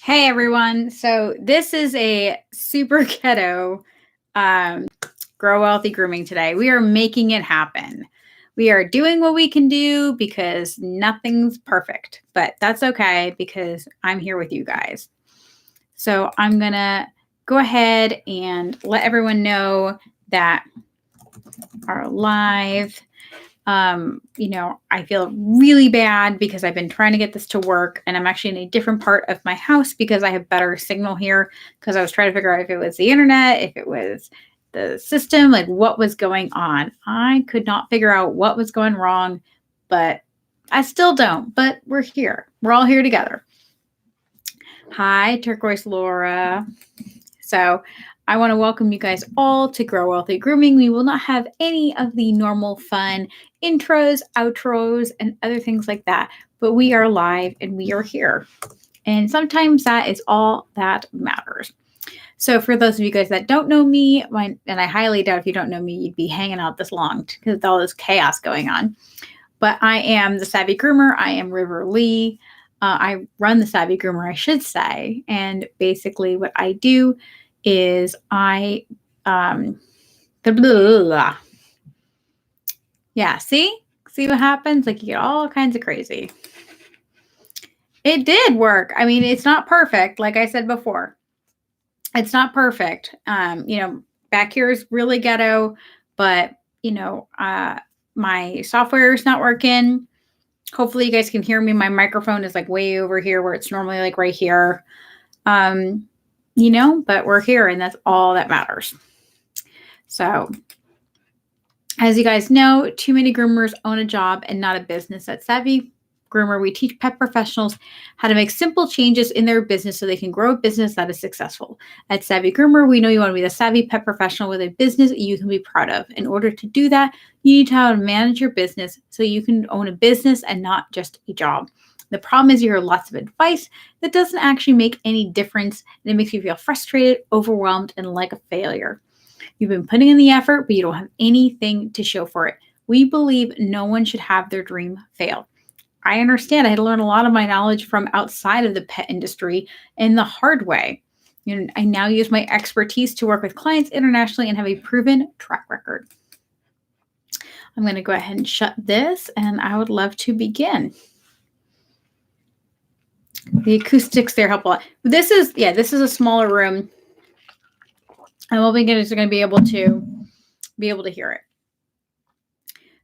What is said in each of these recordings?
Hey everyone. So this is a super ghetto grow wealthy grooming today. We are making it happen. We are doing what we can do because nothing's perfect, but that's okay because I'm here with you guys. So I'm going to go ahead and let everyone know that are live. I feel really bad because I've been trying to get this to work and I'm actually in a different part of my house because I have better signal here because I was trying to figure out if it was the internet, if it was the system, like what was going on. I could not figure out what was going wrong, but I still don't, but we're here. We're all here together. Hi, Turquoise Laura. So I want to welcome you guys all to Grow Wealthy Grooming. We will not have any of the normal fun intros, outros, and other things like that, but we are live and we are here. And sometimes that is all that matters. So for those of you guys that don't know me, and I highly doubt if you don't know me, you'd be hanging out this long because of all this chaos going on. But I am the Savvy Groomer. I am River Lee. I run the Savvy Groomer, I should say. And basically what I do is I yeah, see what happens? Like you get all kinds of crazy. It did work. I mean, it's not perfect, like I said before. It's not perfect. Back here is really ghetto, but my software is not working. Hopefully you guys can hear me. My microphone is like way over here where it's normally like right here. But we're here and that's all that matters. So as you guys know, too many groomers own a job and not a business. At Savvy Groomer, we teach pet professionals how to make simple changes in their business so they can grow a business that is successful. At Savvy Groomer, we know you want to be the savvy pet professional with a business you can be proud of. In order to do that, you need to know how to manage your business so you can own a business and not just a job. The problem is you hear lots of advice that doesn't actually make any difference, and it makes you feel frustrated, overwhelmed, and like a failure. You've been putting in the effort, but you don't have anything to show for it. We believe no one should have their dream fail. I understand I had to learn a lot of my knowledge from outside of the pet industry in the hard way. I now use my expertise to work with clients internationally and have a proven track record. I'm going to go ahead and shut this, and I would love to begin. The acoustics there help a lot. This is a smaller room. And we'll be going to be able to hear it.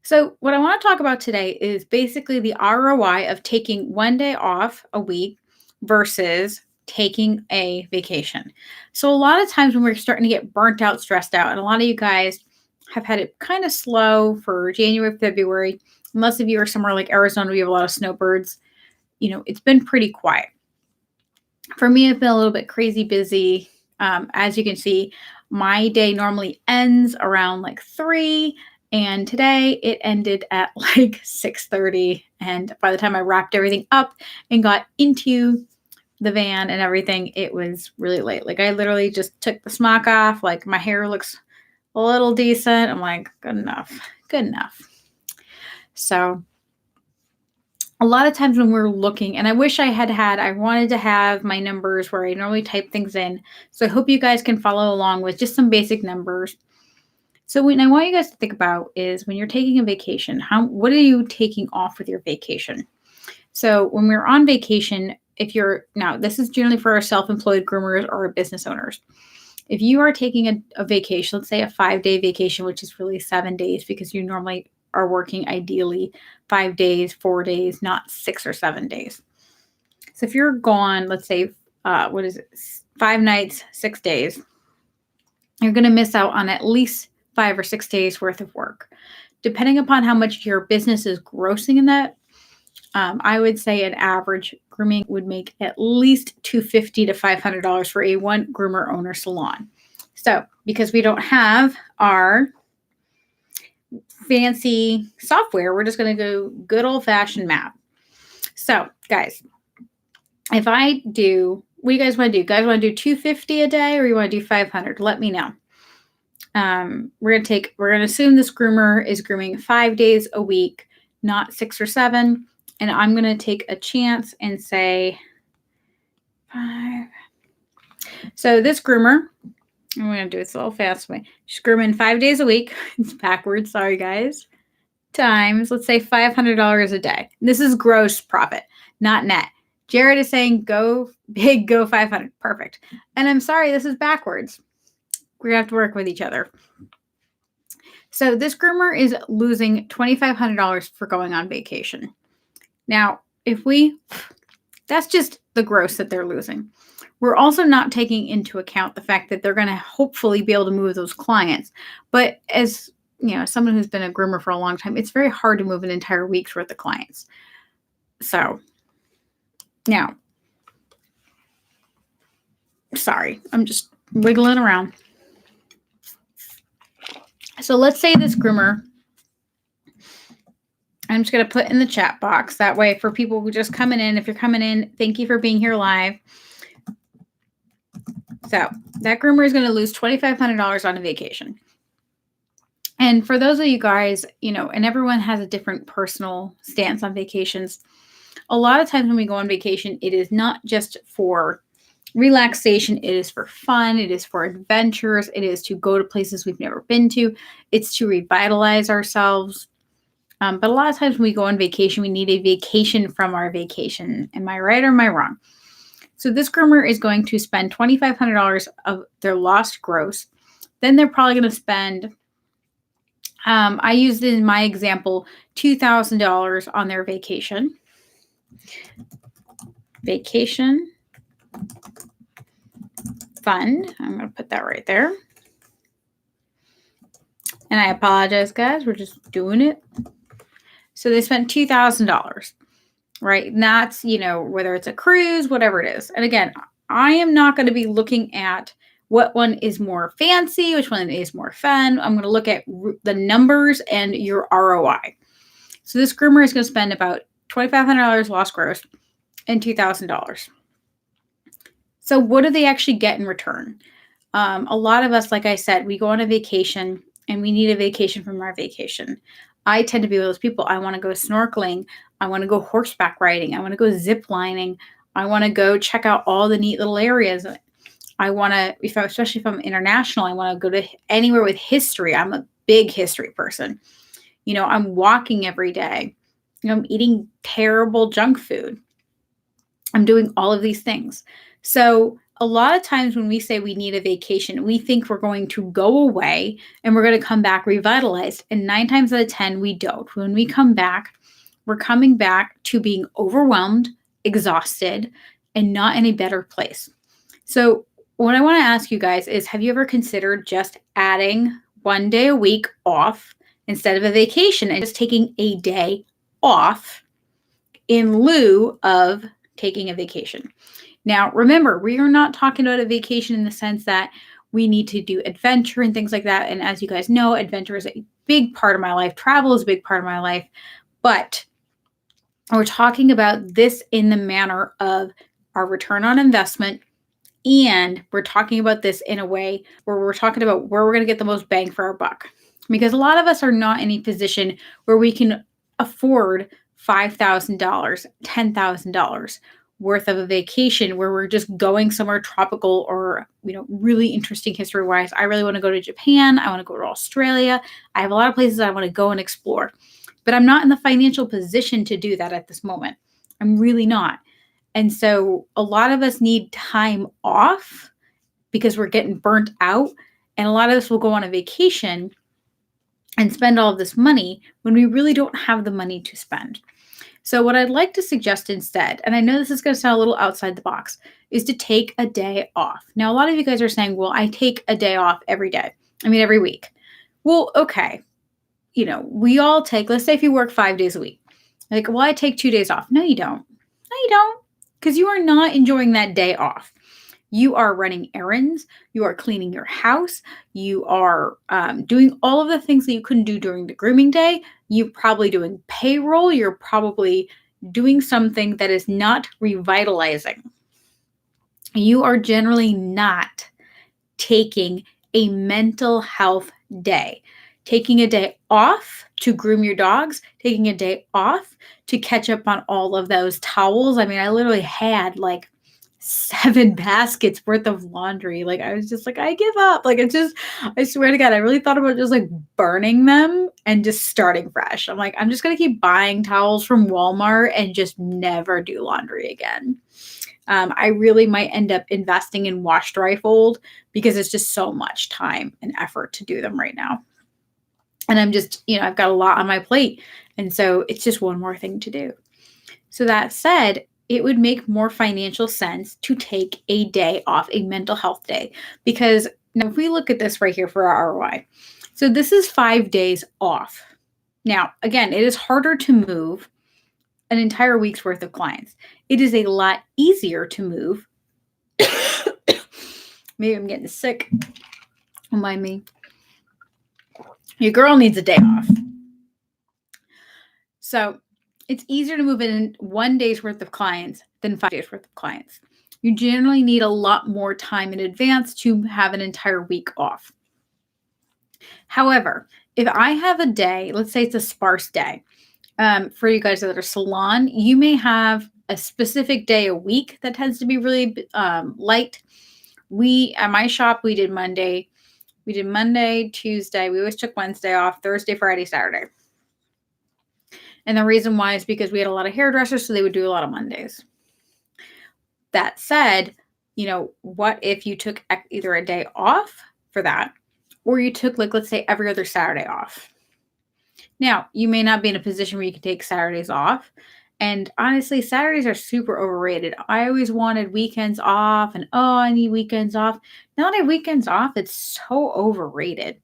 So what I want to talk about today is basically the ROI of taking one day off a week versus taking a vacation. So a lot of times when we're starting to get burnt out, stressed out, and a lot of you guys have had it kind of slow for January, February, unless if you are somewhere like Arizona, we have a lot of snowbirds, it's been pretty quiet. For me, it's been a little bit crazy busy. As you can see, my day normally ends around like 3, and today it ended at like 6:30. And by the time I wrapped everything up and got into the van and everything, it was really late. Like I literally just took the smock off. Like my hair looks a little decent. I'm like, good enough. So a lot of times when we're looking, and I wish I wanted to have my numbers where I normally type things in. So I hope you guys can follow along with just some basic numbers. So what I want you guys to think about is when you're taking a vacation, what are you taking off with your vacation? So when we're on vacation, this is generally for our self-employed groomers or our business owners. If you are taking a vacation, let's say a 5-day vacation, which is really 7 days because you normally are working ideally 5 days, 4 days, not 6 or 7 days. So if you're gone, let's say, 5 nights, 6 days, you're going to miss out on at least 5 or 6 days worth of work. Depending upon how much your business is grossing in that, I would say an average grooming would make at least $250 to $500 for a one groomer owner salon. So because we don't have our fancy software, we're just going to go good old-fashioned math. So guys, what do you guys want to do? You guys want to do $250 a day or you want to do $500? Let me know. We're going to assume this groomer is grooming 5 days a week, not 6 or 7. And I'm going to take a chance and say 5. So this groomer, I'm going to do this a little fast way. She's grooming 5 days a week. It's backwards. Sorry, guys. Times, let's say $500 a day. This is gross profit, not net. Jared is saying go big, go 500. Perfect. And I'm sorry, this is backwards. We're going to have to work with each other. So this groomer is losing $2,500 for going on vacation. Now, that's just the gross that they're losing. We're also not taking into account the fact that they're going to hopefully be able to move those clients. But as someone who's been a groomer for a long time, it's very hard to move an entire week's worth of clients. So now, sorry, I'm just wiggling around. So let's say this groomer, I'm just going to put in the chat box. That way for people who just coming in, if you're coming in, thank you for being here live. So that groomer is going to lose $2,500 on a vacation. And for those of you guys, and everyone has a different personal stance on vacations. A lot of times when we go on vacation, it is not just for relaxation. It is for fun. It is for adventures. It is to go to places we've never been to. It's to revitalize ourselves. But a lot of times when we go on vacation, we need a vacation from our vacation. Am I right or am I wrong? So this groomer is going to spend $2,500 of their lost gross. Then they're probably going to spend, I used in my example, $2,000 on their vacation. Vacation fund. I'm going to put that right there. And I apologize, guys. We're just doing it. So they spent $2,000. Right. And that's, whether it's a cruise, whatever it is. And again, I am not going to be looking at what one is more fancy, which one is more fun. I'm going to look at the numbers and your ROI. So this groomer is going to spend about $2,500 lost gross and $2,000. So what do they actually get in return? A lot of us, like I said, we go on a vacation and we need a vacation from our vacation. I tend to be one of those people. I want to go snorkeling. I want to go horseback riding. I want to go zip lining. I want to go check out all the neat little areas. I want to, especially if I'm international, I want to go to anywhere with history. I'm a big history person. I'm walking every day. I'm eating terrible junk food. I'm doing all of these things. So a lot of times when we say we need a vacation, we think we're going to go away and we're going to come back revitalized. And 9 times out of 10, we don't. When we come back, we're coming back to being overwhelmed, exhausted, and not in a better place. So what I want to ask you guys is, have you ever considered just adding 1 day a week off instead of a vacation and just taking a day off in lieu of taking a vacation? Now, remember, we are not talking about a vacation in the sense that we need to do adventure and things like that. And as you guys know, adventure is a big part of my life. Travel is a big part of my life. But we're talking about this in the manner of our return on investment. And we're talking about this in a way where we're talking about where we're going to get the most bang for our buck. Because a lot of us are not in a position where we can afford $5,000, $10,000 worth of a vacation where we're just going somewhere tropical or, really interesting history-wise. I really want to go to Japan. I want to go to Australia. I have a lot of places I want to go and explore. But I'm not in the financial position to do that at this moment. I'm really not. And so a lot of us need time off because we're getting burnt out. And a lot of us will go on a vacation and spend all of this money when we really don't have the money to spend. So what I'd like to suggest instead, and I know this is going to sound a little outside the box, is to take a day off. Now, a lot of you guys are saying, well, I take a day off every week. Well, okay. We all take, let's say if you work 5 days a week, like, well, I take 2 days off. No, you don't. No, you don't. Because you are not enjoying that day off. You are running errands. You are cleaning your house. You are doing all of the things that you couldn't do during the grooming day. You're probably doing payroll. You're probably doing something that is not revitalizing. You are generally not taking a mental health day. Taking a day off to groom your dogs, taking a day off to catch up on all of those towels. I mean, I literally had like 7 baskets worth of laundry. Like, I was just like, I give up. Like, it's just, I swear to God, I really thought about just like burning them and just starting fresh. I'm like, I'm just going to keep buying towels from Walmart and just never do laundry again. I really might end up investing in wash dry fold because it's just so much time and effort to do them right now. And I'm just, I've got a lot on my plate. And so it's just one more thing to do. So that said, it would make more financial sense to take a day off, a mental health day, because now if we look at this right here for our ROI, so this is 5 days off. Now, again, it is harder to move an entire week's worth of clients. It is a lot easier to move. Maybe I'm getting sick. Don't mind me. Your girl needs a day off. So it's easier to move in 1 day's worth of clients than 5 days worth of clients. You generally need a lot more time in advance to have an entire week off. However, if I have a day, let's say it's a sparse day, for you guys that are salon, you may have a specific day a week that tends to be really light. At my shop, we did Monday, Tuesday. We always took Wednesday off, Thursday, Friday, Saturday. And the reason why is because we had a lot of hairdressers, so they would do a lot of Mondays. That said, what if you took either a day off for that, or you took, like, let's say every other Saturday off? Now, you may not be in a position where you can take Saturdays off. And honestly, Saturdays are super overrated. I always wanted weekends off and, I need weekends off. Now that I have weekends off, it's so overrated.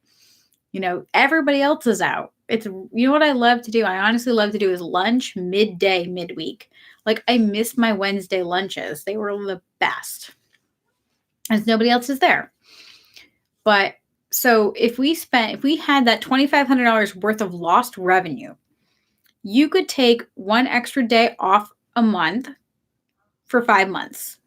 Everybody else is out. What I love to do? I honestly love to do is lunch, midday, midweek. Like, I missed my Wednesday lunches. They were the best. As nobody else is there. But so if we had that $2,500 worth of lost revenue, you could take one extra day off a month for 5 months.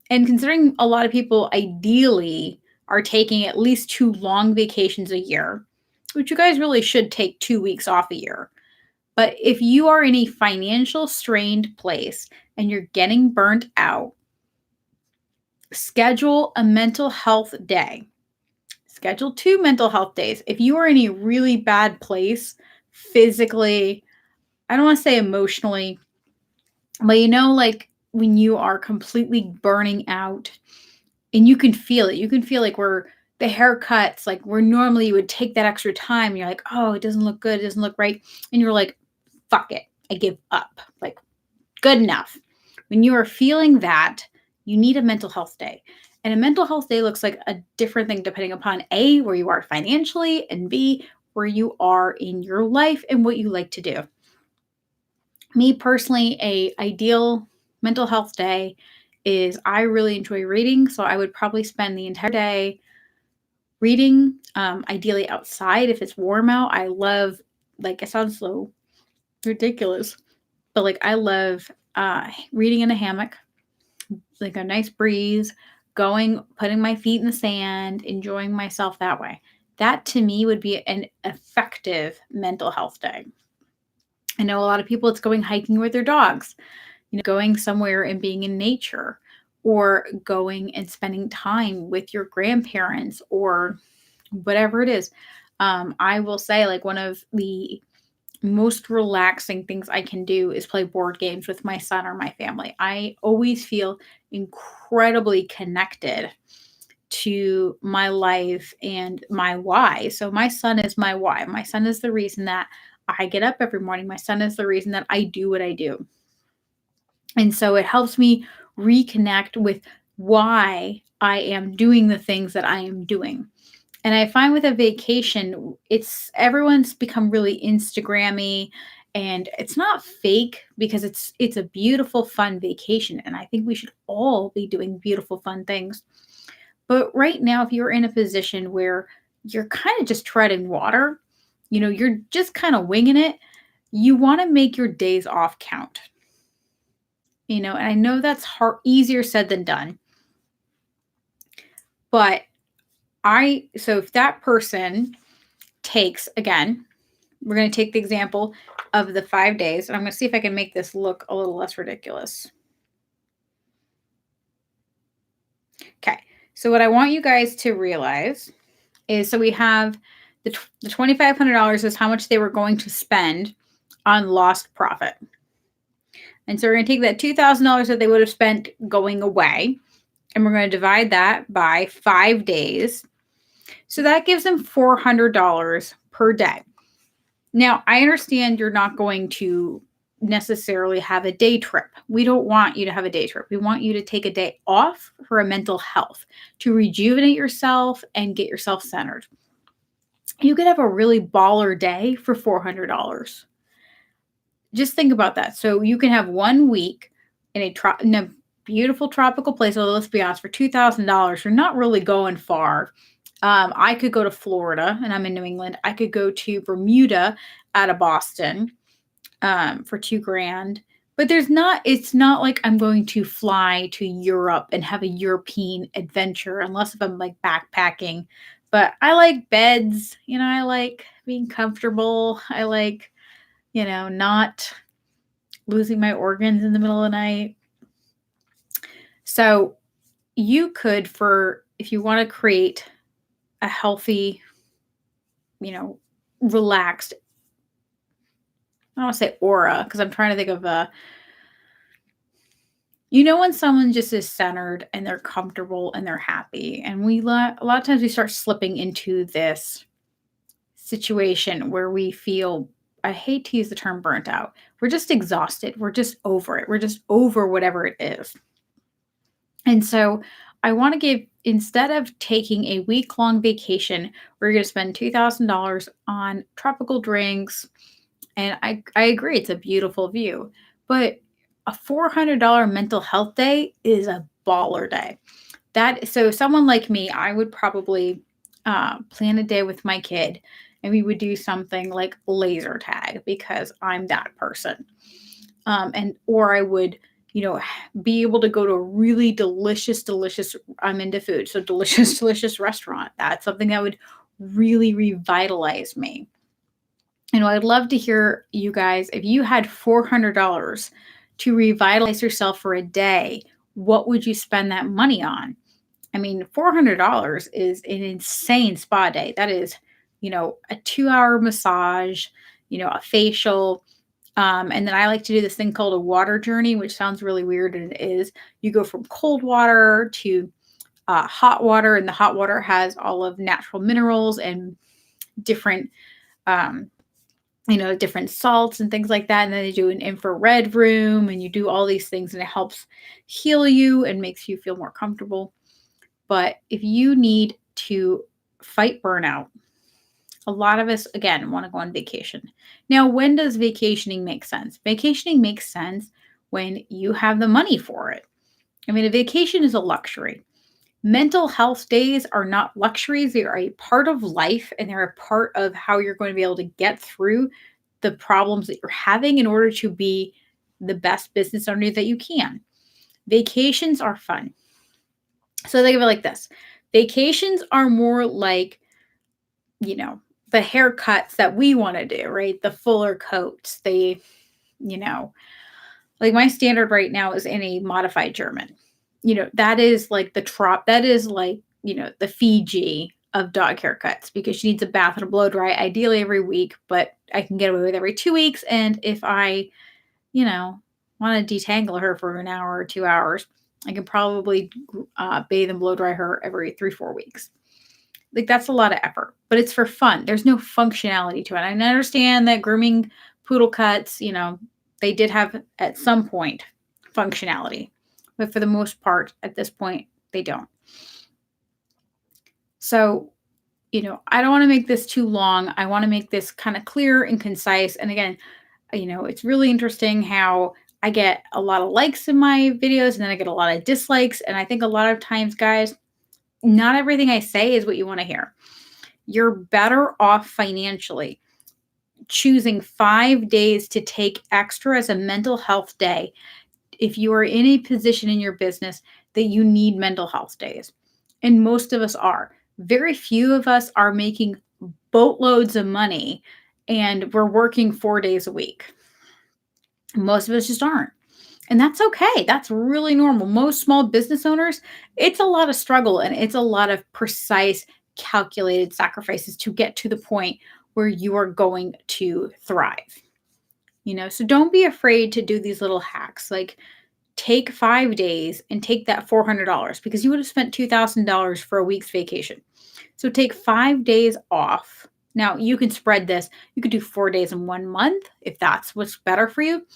And considering a lot of people ideally are taking at least 2 long vacations a year, which you guys really should take 2 weeks off a year. But if you are in a financial strained place and you're getting burnt out, schedule a mental health day. Schedule 2 mental health days. If you are in a really bad place physically, I don't want to say emotionally, but like when you are completely burning out and you can feel it. You can feel like the haircuts, like where normally you would take that extra time. You're like, oh, it doesn't look good. It doesn't look right. And you're like, fuck it. I give up. Like, good enough. When you are feeling that, you need a mental health day. And a mental health day looks like a different thing depending upon A, where you are financially, and B, where you are in your life and what you like to do. Me personally, a ideal mental health day is I really enjoy reading. So I would probably spend the entire day reading, ideally outside if it's warm out. I love, like, it sounds so ridiculous, but like I love reading in a hammock, like a nice breeze, putting my feet in the sand, enjoying myself that way. That to me would be an effective mental health day. I know a lot of people, it's going hiking with their dogs, going somewhere and being in nature, or going and spending time with your grandparents or whatever it is. I will say, like, one of the most relaxing things I can do is play board games with my son or my family. I always feel incredibly connected to my life and my why. So my son is my why. My son is the reason that I get up every morning. My son is the reason that I do what I do. And so it helps me reconnect with why I am doing the things that I am doing. And I find with a vacation, everyone's become really Instagrammy, and it's not fake because it's a beautiful, fun vacation. And I think we should all be doing beautiful, fun things. But right now, if you're in a position where you're kind of just treading water, you're just kind of winging it, you want to make your days off count. And I know that's easier said than done. But so if that person takes, again, we're going to take the example of the 5 days, and I'm going to see if I can make this look a little less ridiculous. Okay. So what I want you guys to realize is, so we have the $2,500 is how much they were going to spend on lost profit. And so we're going to take that $2,000 that they would have spent going away, and we're going to divide that by 5 days. So that gives them $400 per day. Now, I understand you're not going to necessarily have a day trip. We don't want you to have a day trip. We want you to take a day off for a mental health, to rejuvenate yourself and get yourself centered. You could have a really baller day for $400. Just think about that. So you can have 1 week in a beautiful tropical place. Although let's be honest, for $2,000, you're not really going far. I could go to Florida, and I'm in New England. I could go to Bermuda out of Boston for $2,000. But it's not like I'm going to fly to Europe and have a European adventure, unless if I'm like backpacking. But I like beds, I like being comfortable. I like, not losing my organs in the middle of the night. So you could, if you want to create a healthy, relaxed, I don't want to say aura, because I'm trying to think of when someone just is centered and they're comfortable and they're happy. And a lot of times we start slipping into this situation where we feel, I hate to use the term burnt out. We're just exhausted. We're just over it. We're just over whatever it is. And so I want to give, instead of taking a week-long vacation, we're going to spend $2,000 on tropical drinks. And I agree, it's a beautiful view. But a $400 mental health day is a baller day. So someone like me, I would probably plan a day with my kid, and we would do something like laser tag, because I'm that person. Or I would, be able to go to a really delicious, I'm into food, so delicious restaurant. That's something that would really revitalize me. I'd love to hear you guys, if you had $400 to revitalize yourself for a day, what would you spend that money on? I mean, $400 is an insane spa day. That is, a 2-hour massage, a facial. And then I like to do this thing called a water journey, which sounds really weird, and it is. You go from cold water to hot water, and the hot water has all of natural minerals and different, different salts and things like that. And then they do an infrared room, and you do all these things, and it helps heal you and makes you feel more comfortable. But if you need to fight burnout, a lot of us, again, want to go on vacation. Now, when does vacationing make sense? Vacationing makes sense when you have the money for it. I mean, a vacation is a luxury. Mental health days are not luxuries. They are a part of life, and they're a part of how you're going to be able to get through the problems that you're having in order to be the best business owner that you can. Vacations are fun. So think of it like this. Vacations are more like, the haircuts that we want to do, right? The fuller coats, like my standard right now is in a modified German. That is like that is like, the Fiji of dog haircuts, because she needs a bath and a blow dry, ideally every week, but I can get away with every 2 weeks. And if I, want to detangle her for an hour or 2 hours, I can probably bathe and blow dry her every 3-4 weeks. Like, that's a lot of effort, but it's for fun. There's no functionality to it. I understand that grooming poodle cuts, they did have at some point functionality, but for the most part, at this point, they don't. So, I don't want to make this too long. I want to make this kind of clear and concise. And again, it's really interesting how I get a lot of likes in my videos, and then I get a lot of dislikes. And I think a lot of times, guys, not everything I say is what you want to hear. You're better off financially choosing 5 days to take extra as a mental health day if you are in a position in your business that you need mental health days. And most of us are. Very few of us are making boatloads of money and we're working 4 days a week. Most of us just aren't. And that's okay. That's really normal. Most small business owners, it's a lot of struggle and it's a lot of precise, calculated sacrifices to get to the point where you are going to thrive. So don't be afraid to do these little hacks. Like take 5 days and take that $400 because you would have spent $2,000 for a week's vacation. So take 5 days off. Now you can spread this. You could do 4 days in 1 month if that's what's better for you.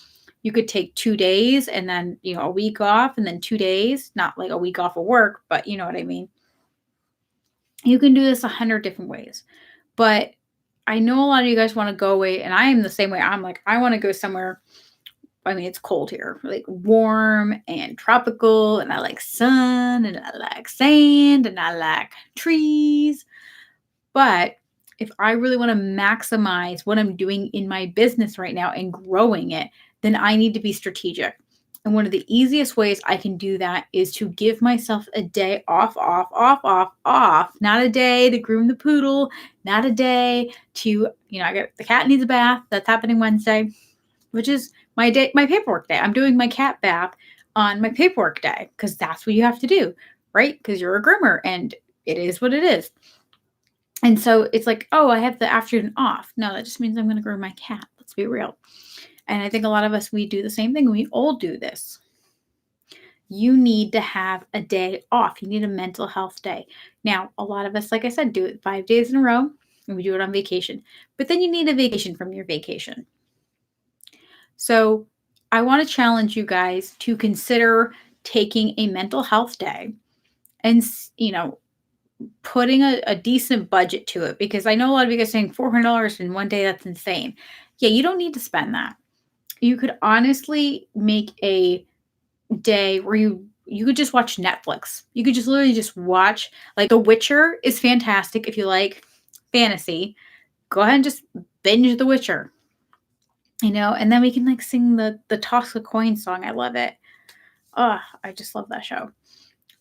You could take 2 days and then, a week off and then 2 days, not like a week off of work, but you know what I mean. You can do this 100 different ways. But I know a lot of you guys want to go away, and I am the same way. I'm like, I want to go somewhere. I mean, it's cold here, like warm and tropical, and I like sun, and I like sand, and I like trees. But if I really want to maximize what I'm doing in my business right now and growing it, then I need to be strategic. And one of the easiest ways I can do that is to give myself a day off, off, off, off, off. Not a day to groom the poodle, not a day to, I got the cat needs a bath. That's happening Wednesday, which is my paperwork day. I'm doing my cat bath on my paperwork day because that's what you have to do, right? Because you're a groomer and it is what it is. And so it's like, oh, I have the afternoon off. No, that just means I'm going to groom my cat. Let's be real. And I think a lot of us, we do the same thing. We all do this. You need to have a day off. You need a mental health day. Now, a lot of us, like I said, do it 5 days in a row and we do it on vacation. But then you need a vacation from your vacation. So I want to challenge you guys to consider taking a mental health day and, putting a decent budget to it, because I know a lot of you guys saying $400 in one day, that's insane. Yeah, you don't need to spend that. You could honestly make a day where you could just watch Netflix. You could just literally just watch, like The Witcher is fantastic. If you like fantasy, go ahead and just binge The Witcher. And then we can like sing the Toss a Coin song. I love it. Oh, I just love that show.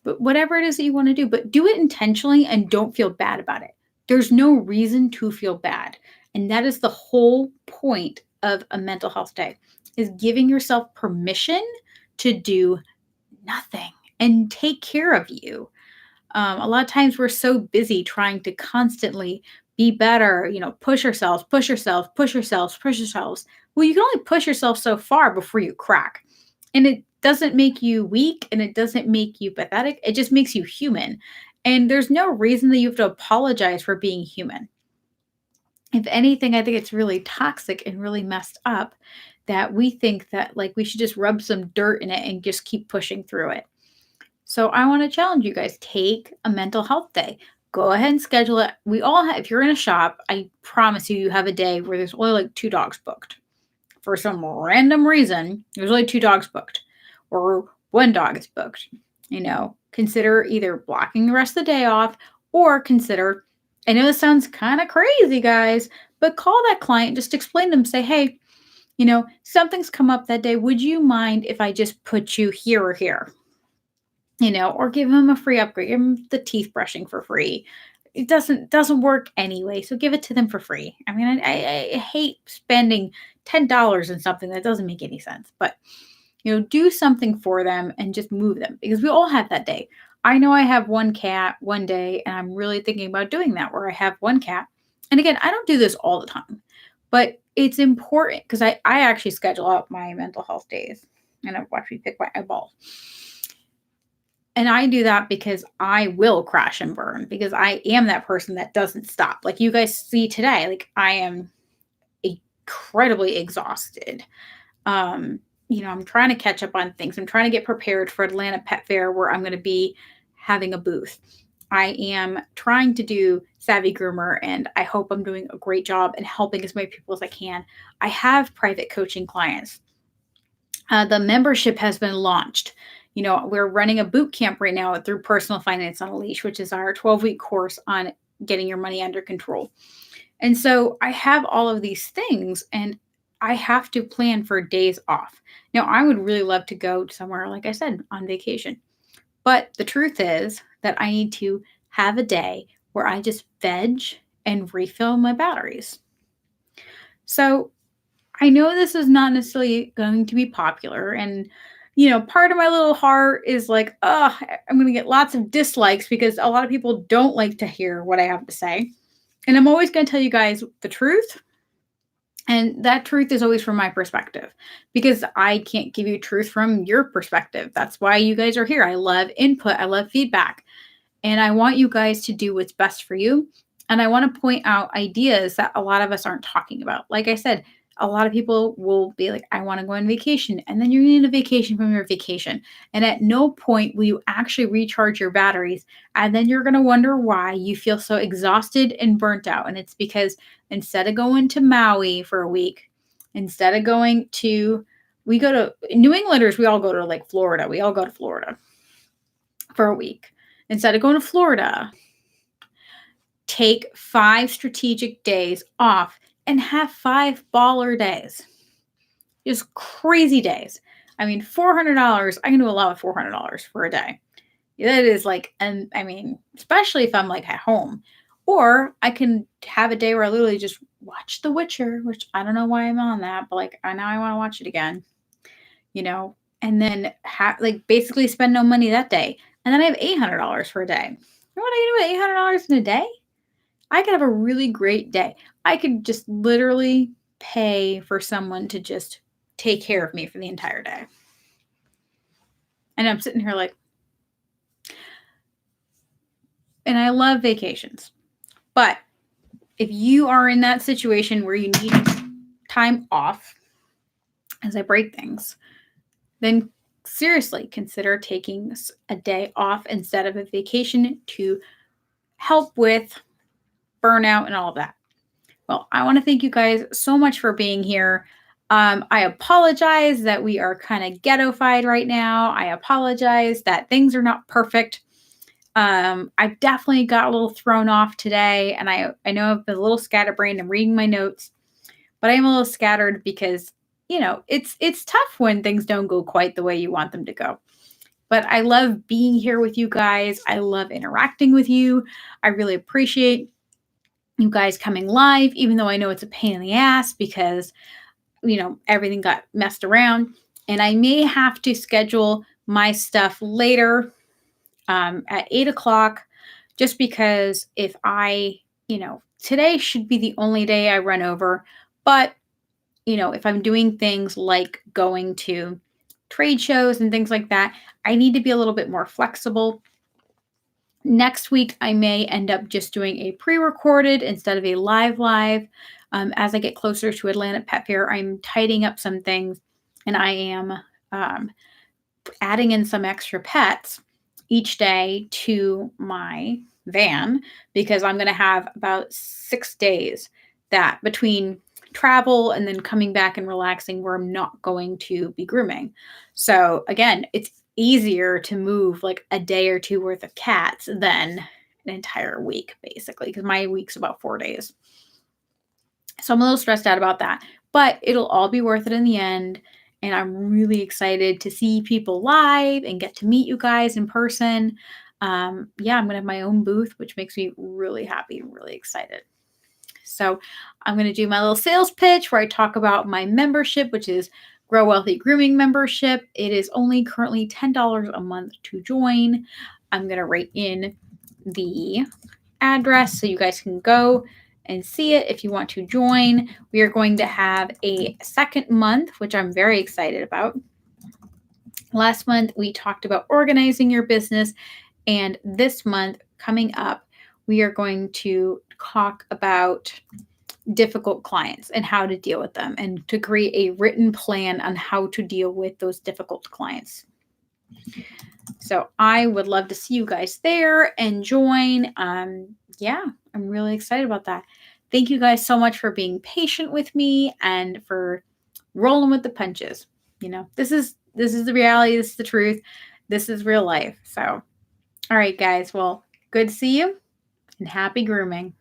But whatever it is that you want to do, but do it intentionally and don't feel bad about it. There's no reason to feel bad. And that is the whole point of a mental health day, is giving yourself permission to do nothing and take care of you. A lot of times we're so busy trying to constantly be better, push ourselves, push ourselves, push ourselves, push ourselves. Well, you can only push yourself so far before you crack. And it doesn't make you weak and it doesn't make you pathetic. It just makes you human. And there's no reason that you have to apologize for being human. If anything, I think it's really toxic and really messed up that we think that like we should just rub some dirt in it and just keep pushing through it. So I want to challenge you guys, take a mental health day. Go ahead and schedule it. We all have, if you're in a shop, I promise you have a day where there's only like 2 dogs booked. For some random reason, there's only 2 dogs booked or 1 dog is booked. Consider either blocking the rest of the day off or consider, I know this sounds kind of crazy, guys, but call that client, just explain to them, say, hey, something's come up that day. Would you mind if I just put you here or here? Or give them a free upgrade, give them the teeth brushing for free. It doesn't work anyway, so give it to them for free. I mean, I hate spending $10 on something that doesn't make any sense, but do something for them and just move them, because we all have that day. I know I have 1 cat one day, and I'm really thinking about doing that, where I have 1 cat. And again, I don't do this all the time, but it's important because I actually schedule out my mental health days, and I watch me pick my eyeballs. And I do that because I will crash and burn, because I am that person that doesn't stop. Like you guys see today, like I am incredibly exhausted. I'm trying to catch up on things. I'm trying to get prepared for Atlanta Pet Fair, where I'm going to be having a booth. I am trying to do Savvy Groomer, and I hope I'm doing a great job and helping as many people as I can. I have private coaching clients. The membership has been launched. We're running a boot camp right now through Personal Finance on a Leash, which is our 12-week course on getting your money under control. And so I have all of these things, and I have to plan for days off. Now, I would really love to go somewhere, like I said, on vacation. But the truth is that I need to have a day where I just veg and refill my batteries. So I know this is not necessarily going to be popular, and part of my little heart is like, oh, I'm going to get lots of dislikes because a lot of people don't like to hear what I have to say. And I'm always going to tell you guys the truth. And that truth is always from my perspective because I can't give you truth from your perspective. That's why you guys are here. I love input. I love feedback. And I want you guys to do what's best for you. And I want to point out ideas that a lot of us aren't talking about. Like I said, a lot of people will be like, I want to go on vacation. And then you're going to need a vacation from your vacation. And at no point will you actually recharge your batteries. And then you're going to wonder why you feel so exhausted and burnt out. And it's because instead of going to Maui for a week, instead of going to, we go to New Englanders, we all go to like Florida. We all go to Florida for a week. Instead of going to Florida, take 5 strategic days off and have 5 baller days. Just crazy days. I mean, $400, I can do a lot with $400 for a day. That is like, and I mean, especially if I'm like at home. Or I can have a day where I literally just watch The Witcher, which I don't know why I'm on that, but like now I want to watch it again, and then like basically spend no money that day. And then I have $800 for a day. You know what I do with $800 in a day? I could have a really great day. I could just literally pay for someone to just take care of me for the entire day. And I'm sitting here like, and I love vacations. But if you are in that situation where you need time off as I break things, then seriously consider taking a day off instead of a vacation to help with burnout and all of that. Well, I want to thank you guys so much for being here. I apologize that we are kind of ghettofied right now. I apologize that things are not perfect. I definitely got a little thrown off today, and I know I've been a little scatterbrained. I'm reading my notes, but I am a little scattered because it's tough when things don't go quite the way you want them to go. But I love being here with you guys. I love interacting with you. I really appreciate you guys coming live, even though I know it's a pain in the ass because, everything got messed around. And I may have to schedule my stuff later at 8 o'clock, just because if today should be the only day I run over. But, if I'm doing things like going to trade shows and things like that, I need to be a little bit more flexible. Next week, I may end up just doing a pre-recorded instead of a live. As I get closer to Atlanta Pet Fair, I'm tidying up some things, and I am adding in some extra pets each day to my van because I'm going to have about 6 days that between travel and then coming back and relaxing where I'm not going to be grooming. So again, it's easier to move like a day or two worth of cats than an entire week, basically, because my week's about 4 days. So I'm a little stressed out about that, but it'll all be worth it in the end. And I'm really excited to see people live and get to meet you guys in person. I'm going to have my own booth, which makes me really happy and really excited. So I'm going to do my little sales pitch where I talk about my membership, which is Grow Wealthy Grooming membership. It is only currently $10 a month to join. I'm going to write in the address so you guys can go and see it if you want to join. We are going to have a second month, which I'm very excited about. Last month, we talked about organizing your business. And this month coming up, we are going to talk about difficult clients and how to deal with them and to create a written plan on how to deal with those difficult clients. So I would love to see you guys there and join. I'm really excited about that. Thank you guys so much for being patient with me and for rolling with the punches. This is the reality. This is the truth. This is real life. So, all right, guys. Well, good to see you and happy grooming.